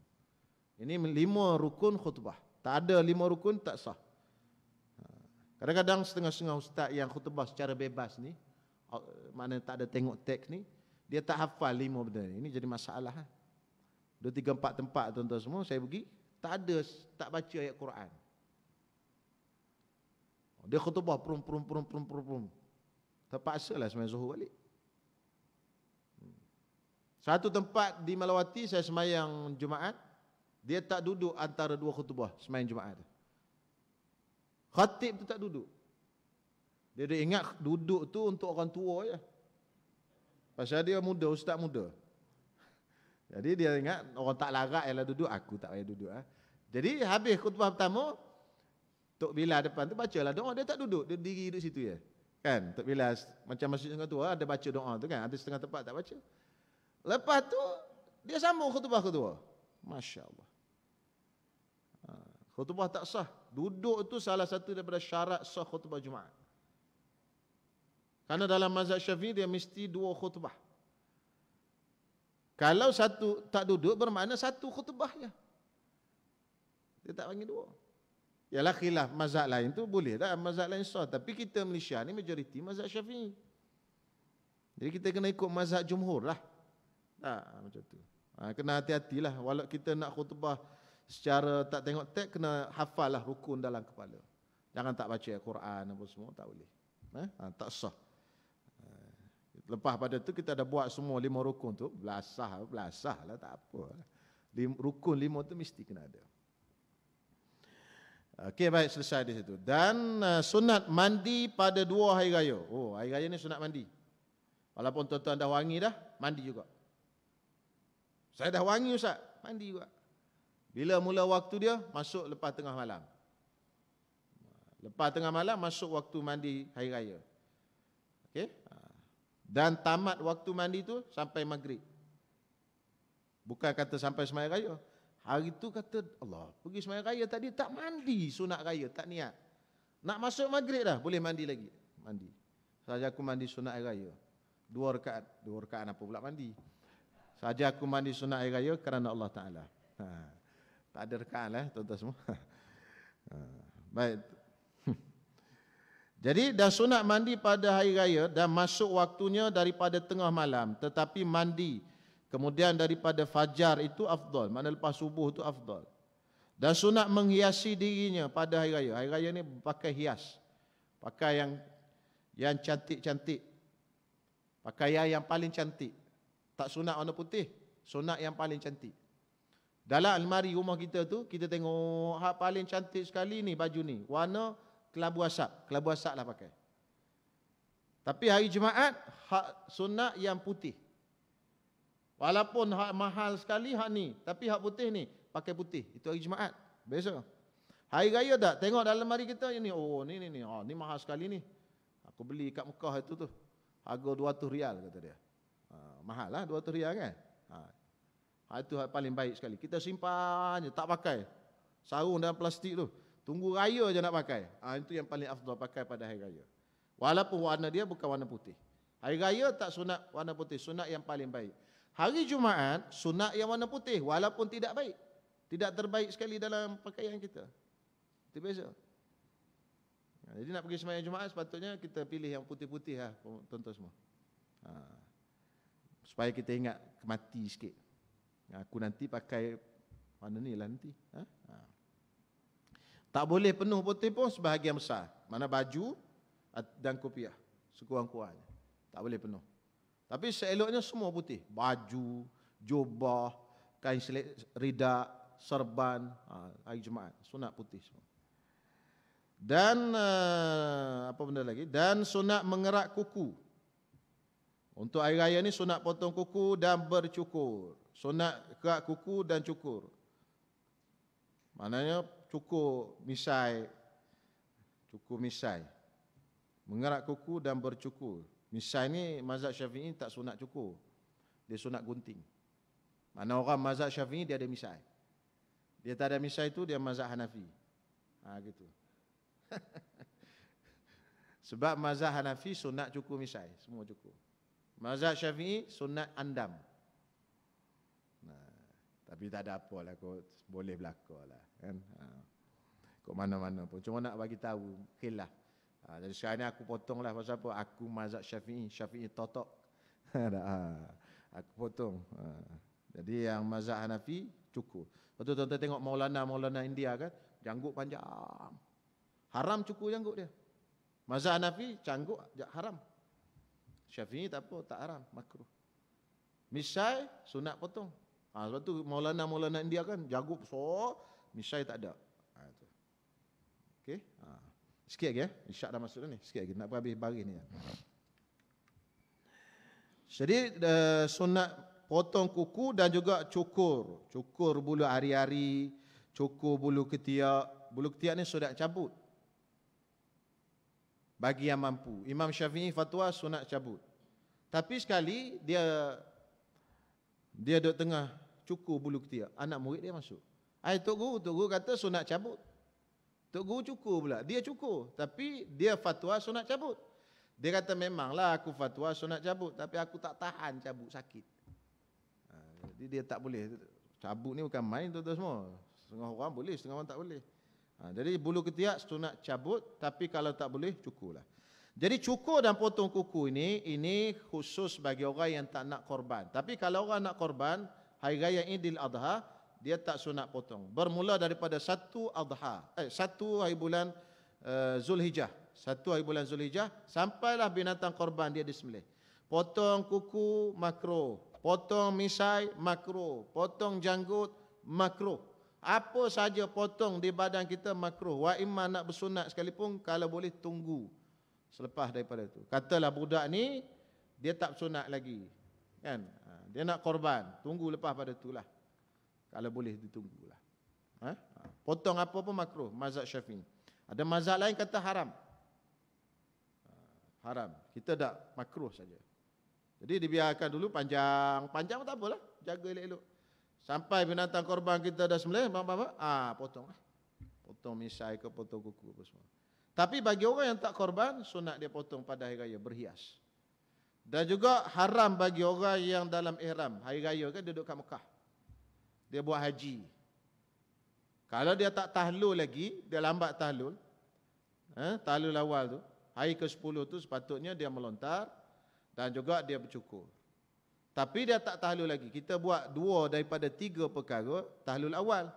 Ini 5 rukun khutbah. Tak ada 5 rukun tak sah. Kadang-kadang setengah-setengah ustaz yang khutbah secara bebas ni, mana tak ada tengok teks ni, dia tak hafal 5 benda ni. Ini jadi masalah. 2, 3, 4 tempat tuan-tuan semua saya pergi, tak baca ayat Quran. Dia khutbah prum. Terpaksalah sembahyang zuhur balik. Satu tempat di Malawati saya sembahyang Jumaat, dia tak duduk antara 2 khutbah sembahyang Jumaat. Khatib tu tak duduk. Dia ingat duduk tu untuk orang tua je. Pasal dia muda, ustaz muda. Jadi dia ingat orang tak larat ialah duduk, aku tak payah duduk. Jadi habis khutbah pertama, Tok Bilal depan tu bacalah doa, dia tak duduk, dia diri duduk situ je. Kan? Tok Bilal macam masjid setengah tua ada baca doa tu kan, ada setengah tempat tak baca. Lepas tu dia sambung khutbah kedua. Masya-Allah. Khutbah tak sah. Duduk tu salah satu daripada syarat sah khutbah Jumaat. Karena dalam mazhab Syafi'i dia mesti 2 khutbah. Kalau satu tak duduk bermakna 1 khutbah je. Dia tak panggil 2. Yalah khilaf mazhab lain tu boleh tak, mazhab lain sah, tapi kita Malaysia ni majoriti mazhab Syafi'i. Jadi kita kena ikut mazhab jumhur lah. Macam tu. Kena hati-hatilah walau kita nak khutbah secara tak tengok teks, kena hafal lah rukun dalam kepala. Jangan tak baca Al-Quran apa semua, tak boleh. Tak sah. Lepas pada tu kita dah buat semua 5 rukun tu, belasah lah, tak apa. Rukun 5 tu mesti kena ada. Okey, baik, selesai di situ. Dan sunat mandi pada 2 hari raya. Oh, hari raya ni sunat mandi. Walaupun tuan-tuan dah wangi dah, mandi juga. Saya dah wangi Ustaz, mandi juga. Bila mula waktu dia? Masuk lepas tengah malam. Lepas tengah malam masuk waktu mandi hari raya. Okey? Dan tamat waktu mandi tu sampai maghrib. Bukan kata sampai sembahyang raya. Hari tu kata Allah, pergi sembahyang raya tadi tak mandi sunat raya, tak niat. Nak masuk maghrib dah, boleh mandi lagi. Mandi. Saja aku mandi sunat hari raya. 2 rakaat. 2 rakaat apa pula mandi? Saja aku mandi sunat hari raya kerana Allah Taala. Tak ada rakaat lah tuan-tuan semua. Baik. Jadi dah sunat mandi pada hari raya dan masuk waktunya daripada tengah malam, tetapi mandi kemudian daripada fajar itu afdal, makna lepas subuh itu afdal. Dan sunat menghiasi dirinya pada hari raya. Hari raya ni pakai hias. Pakai yang cantik-cantik. Pakaian yang paling cantik. Tak sunat warna putih, sunat yang paling cantik. Dalam almari rumah kita tu, kita tengok hak paling cantik sekali ni baju ni, warna kelabu asap lah pakai. Tapi hari Jumaat hak sunat yang putih. Walaupun hak mahal sekali hak ni, tapi hak putih ni pakai putih. Itu hari Jumaat. Biasa. Hari raya tak? Tengok dalam lemari kita ini, oh ni ni mahal sekali ni. Aku beli kat Mekah itu tu. Harga 200 rial kata dia. Mahal lah 200 rial kan? Itu hak paling baik sekali. Kita simpan je, tak pakai. Sarung dalam plastik tu. Tunggu raya je nak pakai. Itu yang paling afdal pakai pada hari raya. Walaupun warna dia bukan warna putih. Hari raya tak sunat warna putih, sunat yang paling baik. Hari Jumaat sunat yang warna putih walaupun tidak baik. Tidak terbaik sekali dalam pakaian kita. Itu biasa. Jadi nak pergi sembahyang Jumaat sepatutnya kita pilih yang putih-putih lah tuan-tuan semua. Supaya kita ingat mati sikit. Aku nanti pakai warna ni lah nanti. Tak boleh penuh putih pun sebahagian besar. Mana baju dan kopiah. Sekurang-kurangnya. Tak boleh penuh. Tapi seeloknya semua putih. Baju, jubah, kain ridak, serban. Hari Jumaat. Sunat putih semua. Dan apa benda lagi? Dan sunat mengerak kuku. Untuk hari raya ni sunat potong kuku dan bercukur. Sunat kerak kuku dan cukur. Maknanya cukur misai. Mengerak kuku dan bercukur. Misai ni mazhab Syafi'i tak sunat cukur. Dia sunat gunting. Mana orang mazhab Syafi'i dia ada misai. Dia tak ada misai tu dia mazhab Hanafi. Gitu. Sebab mazhab Hanafi sunat cukur misai, semua cukur. Mazhab Syafi'i sunat andam. Tapi tak ada apalah, kau boleh belakang lah kan. Kau mana-mana pun cuma nak bagi tahu khilaf. Jadi sekarang ni aku potong lah pasal apa? Aku mazhab Syafi'i totok. Aku potong. Jadi yang mazhab Hanafi cukur. Betul tuan-tuan tengok Maulana India kan, janggut panjang. Haram cukur janggut dia. Mazhab Hanafi janggut haram. Syafi'i tak apa, tak haram, makruh. Misai sunat potong. Sebab tu Maulana India kan janggut besar, misai tak ada. Okey. Sikit lagi Isyak dah masuk dah ni. Sikit lagi nak habis baris ni. Jadi sunat potong kuku dan juga cukur. Cukur bulu hari-hari, cukur bulu ketiak. Bulu ketiak ni sunat cabut. Bagi yang mampu. Imam Syafi'i fatwa sunat cabut. Tapi sekali dia duduk tengah cukur bulu ketiak, anak murid dia masuk. Tok guru kata sunat cabut. Tok guru cukur pula. Dia cukur, tapi dia fatwa sunat cabut. Dia kata memanglah aku fatwa sunat cabut, tapi aku tak tahan cabut, sakit. Jadi dia tak boleh. Cabut ni bukan main tuan-tuan semua. Setengah orang boleh, setengah orang tak boleh. Jadi bulu ketiak sunat cabut, tapi kalau tak boleh cukurlah. Jadi cukur dan potong kuku ini khusus bagi orang yang tak nak korban. Tapi kalau orang nak korban, hari raya Idul Adha, dia tak sunat potong. Bermula daripada satu hari bulan Zulhijjah. 1 hari bulan Zulhijjah sampailah binatang korban dia disembelih. Potong kuku makruh, potong misai makruh, potong janggut makruh. Apa saja potong di badan kita makruh. Wa imma nak bersunat sekalipun kalau boleh tunggu selepas daripada itu. Katalah budak ni dia tak bersunat lagi. Kan? Dia nak korban, tunggu lepas pada itulah. Kalau boleh ditunggulah. Potong apa pun makruh mazhab Syafi'i. Ada mazhab lain kata haram. Haram. Kita tak makruh saja. Jadi dibiarkan dulu panjang pun tak apalah, jaga elok-elok. Sampai binatang korban kita dah sembelih, potonglah. Potong misai ke potong kuku apa semua. Tapi bagi orang yang tak korban, sunat dia potong pada hari raya berhias. Dan juga haram bagi orang yang dalam ihram. Hari raya kan duduk kat Mekah. Dia buat haji. Kalau dia tak tahlul lagi, dia lambat tahlul. Tahlul awal tu, hari ke-10 tu sepatutnya dia melontar dan juga dia bercukur. Tapi dia tak tahlul lagi. Kita buat 2 daripada 3 perkara tahlul awal.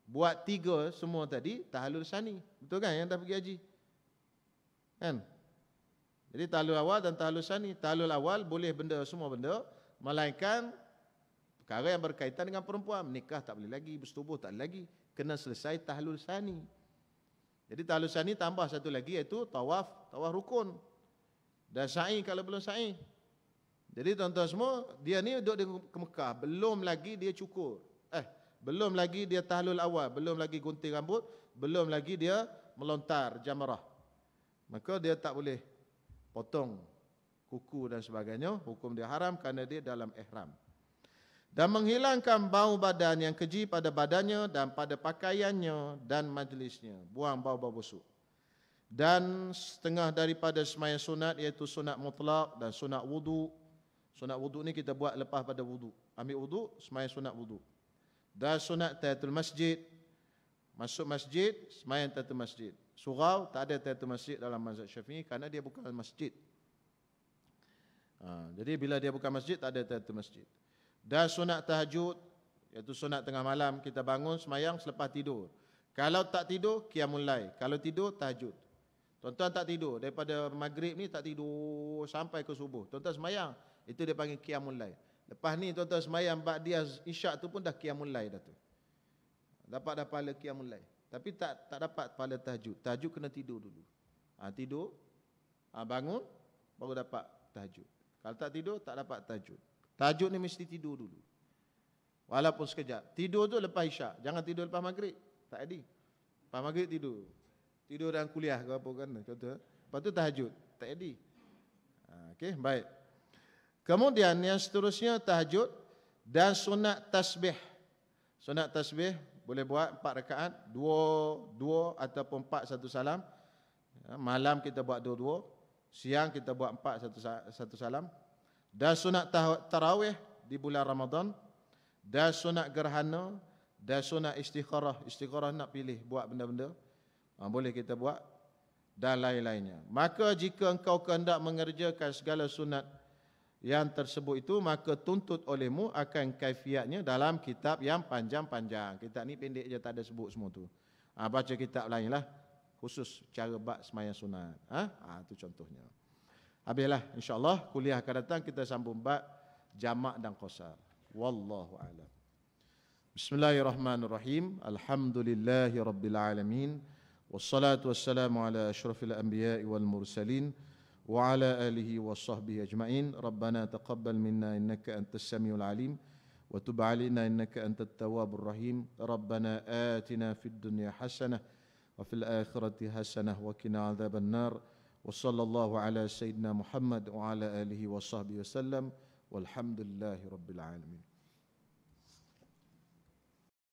Buat 3 semua tadi tahlul sani. Betul kan yang dah pergi haji? Kan? Jadi tahlul awal dan tahlul sani. Tahlul awal boleh benda semua benda, melainkan perkara yang berkaitan dengan perempuan. Menikah tak boleh lagi, bersetubuh tak boleh lagi. Kena selesai tahlul sani. Jadi tahlul sani tambah satu lagi iaitu tawaf rukun. Dan sa'i kalau belum sa'i. Jadi tuan-tuan semua, dia ni duduk di Mekah, belum lagi dia cukur. Belum lagi dia tahlul awal, belum lagi gunting rambut, belum lagi dia melontar jamrah. Maka dia tak boleh potong kuku dan sebagainya, hukum dia haram kerana dia dalam ihram. Dan menghilangkan bau badan yang keji pada badannya dan pada pakaiannya dan majlisnya. Buang bau-bau busuk. Dan setengah daripada sembahyang sunat iaitu sunat mutlak dan sunat wudu. Sunat wudu ni kita buat lepas pada wudu. Ambil wudu, sembahyang sunat wudu. Dan sunat tahiyatul masjid. Masuk masjid, sembahyang tahiyatul masjid. Surau tak ada tahiyatul masjid dalam mazhab Syafi'i kerana dia bukan masjid. Jadi bila dia bukan masjid, tak ada tahiyatul masjid. Dan sunat tahajud, iaitu sunat tengah malam, kita bangun sembahyang selepas tidur. Kalau tak tidur, qiyamul lail. Kalau tidur, tahajud. Tuan-tuan tak tidur, daripada maghrib ni tak tidur sampai ke subuh. Tuan-tuan sembahyang, itu dia panggil qiyamul lail. Lepas ni tuan-tuan sembahyang ba'diyah isyak tu pun dah qiyamul lail dah tu. Dapat dah pahala qiyamul lail. Tapi tak dapat pahala tahajud. Tahajud kena tidur dulu. Tidur, bangun, baru dapat tahajud. Kalau tak tidur, tak dapat tahajud. Tahajud ni mesti tidur dulu. Walaupun sekejap. Tidur tu lepas isyak. Jangan tidur lepas maghrib. Tak ada. Lepas maghrib tidur. Tidur dalam kuliah ke apa kan. Lepas tu tahajud. Tak ada. Okey, baik. Kemudian yang seterusnya tahajud dan sunat tasbih. Sunat tasbih boleh buat 4 rakaat, 2 ataupun 4 satu salam. Malam kita buat 2, siang kita buat 4 satu salam. Dan sunat tarawih di bulan Ramadan, dan sunat gerhana, dan sunat istikharah. Istikharah nak pilih buat benda-benda, boleh kita buat, dan lain-lainnya. Maka jika engkau kehendak mengerjakan segala sunat yang tersebut itu, maka tuntut olehmu akan kaifiatnya dalam kitab yang panjang-panjang. Kitab ni pendek je, tak ada sebut semua tu. Baca kitab lain lah, khusus cara bab sembahyang sunat. Itu contohnya. Habislah, insya-Allah kuliah akan datang kita sambung bab jamak dan qasar. Wallahu a'lam. Bismillahirrahmanirrahim. Alhamdulillahirabbil alamin. Wassalatu wassalamu ala asyrafil anbiya'i wal mursalin wa ala alihi washabbihi ajma'in. Rabbana taqabbal minna innaka antas samiul alim wa tub 'alaina innaka antat tawwabur rahim. Rabbana atina fid dunya hasanah wa fil akhirati hasanah wa qina adzaban nar. وصلى الله على سيدنا محمد وعلى آله وصحبه وسلم والحمد لله رب العالمين.